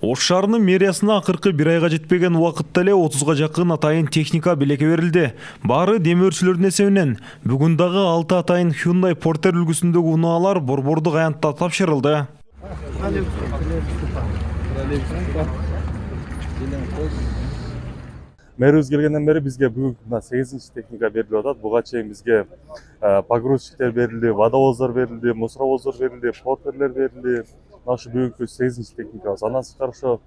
Ош шаарынын мэриясына акыркы бир айга жетпеген убакытта эле 30га жакын атайын техника белекке берилди. Баары демөөрчүлөрдүн эсебинен бүгүн дагы 6 атайын Hyundai Porter үлгүсүндөгү унаалар борбордук аянтта тапшырылды. Мэрибиз келгенден бери бизге бүгүн 8-чи техника берилип атат. Буга чейин бизге погрузчиктер берилди, водовоздор берилди, мусоровоздор берилди, портерлер берилди. Нашы бүгүнкү 8-чи техникабыз. Андан сырткары ошо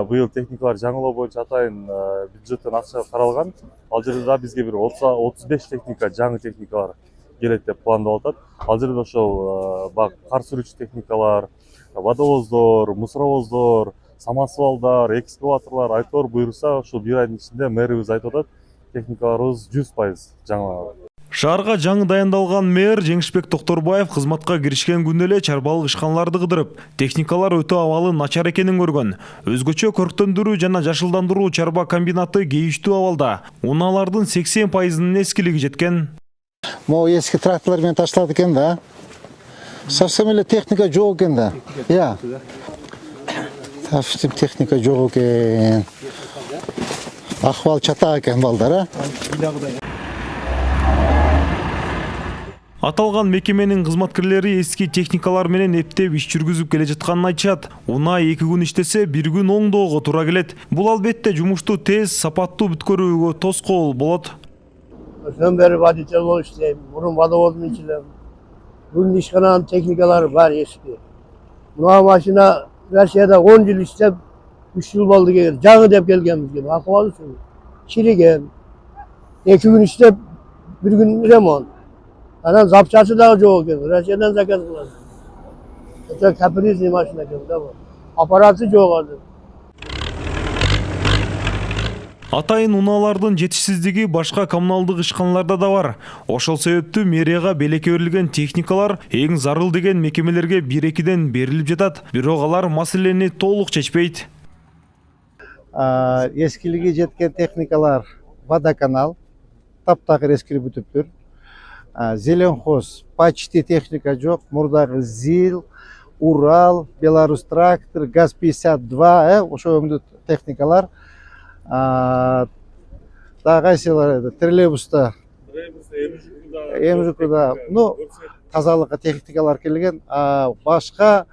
быйыл техникалар жаңылоо боюнча атайын бюджеттен акча каралган. Ал жерде да бизге бир 35 техника, жаңы техникалар келет деп пландалып атат. Ал жерде ошол кар сүрүүчү техникалар, водовоздор, мусоровоздор, самосвалдар, экскаваторлар айтор буйруса, ошол бир айдын ичинде мэрибиз айтып атат, техникаларыбыз 100% жаңыланат. Шаарга жаңы дайындалган мэр Жеңишбек Токторбаев кызматка киришкен күндө эле чарбалык ишканаларды кыдырып, техникалар өтө абалы начар экенин көргөн. Өзгөчө көрктөндүрүү жана жашылдандыруу чарба комбинаты кейиштүү абалда. Унаалардын 80%-нын эскилиги жеткен. Могу эски тракторлор менен ташталат экен да. Совсем эле техника жок экен да. Я. Совсем техника жок экен. Акыбал чатак экен балдар, а? Аталган мекеменин кызматкерлери эски техникалар менен эптеп иш жүргүзүп келе жатканын айтышат. Унаа 2 күн иштесе, 1 күн оңдоого туура келет. Бул албетте жумушту тез, сапаттуу бүткөрүүгө тоскоол болот. Ошондон бери водитель болуп иштейм, мурун водовоздун ичилем. Бүгүн ишкананын техникалары бар эски. Мына машина Россияда 10 жыл иштеп, 3 жыл болду келген. Жаңы деп келген бизге. Акыбалы ушул. Чириген. 2 күн иштеп, 1 күн ремонт. Анан запчасы дагы жок экен. Россиядан заказ кылат. Это капризный машина экен да бу. Аппараты жок азыр. Атайын унаалардын жетишсиздиги башка коммуналдык ишканаларда да бар. Ошол себептүү мэрияга белекке берилген техникалар эң зарыл деген мекемелерге 1-2ден берилип жатат. Бирок алар маселени толук чечпейт. Эскилиги жеткен техникалар водоканал, таптакыр эскирип бүтүптүр. Зеленхоз почти техника жок. Мурдагы ЗИЛ, Урал, Беларусь трактор, ГАЗ-52, ошо өңдүү техникалар. Дагы кайсылар троллейбуста, МЖКда, ну, тазалыкка техникалар келген, башка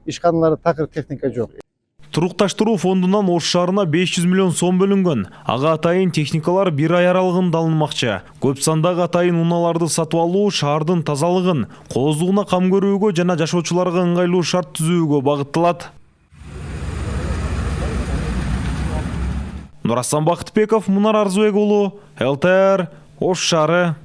ишканаларда такыр техника жок. Турукташтыруу фондунан Ош шаарына 500 миллион сом бөлүнгөн. Ага атайын техникалар 1 ай аралыгында алынмакчы. Көп сандагы атайын унааларды сатып алуу шаардын тазалыгын, кооздугуна кам көрүүгө жана жашоочуларга ыңгайлуу шарт түзүүгө багытталат. Нурасан Бактыбеков, Мунар Арзыбек уулу, ЛТР, Ош шаары.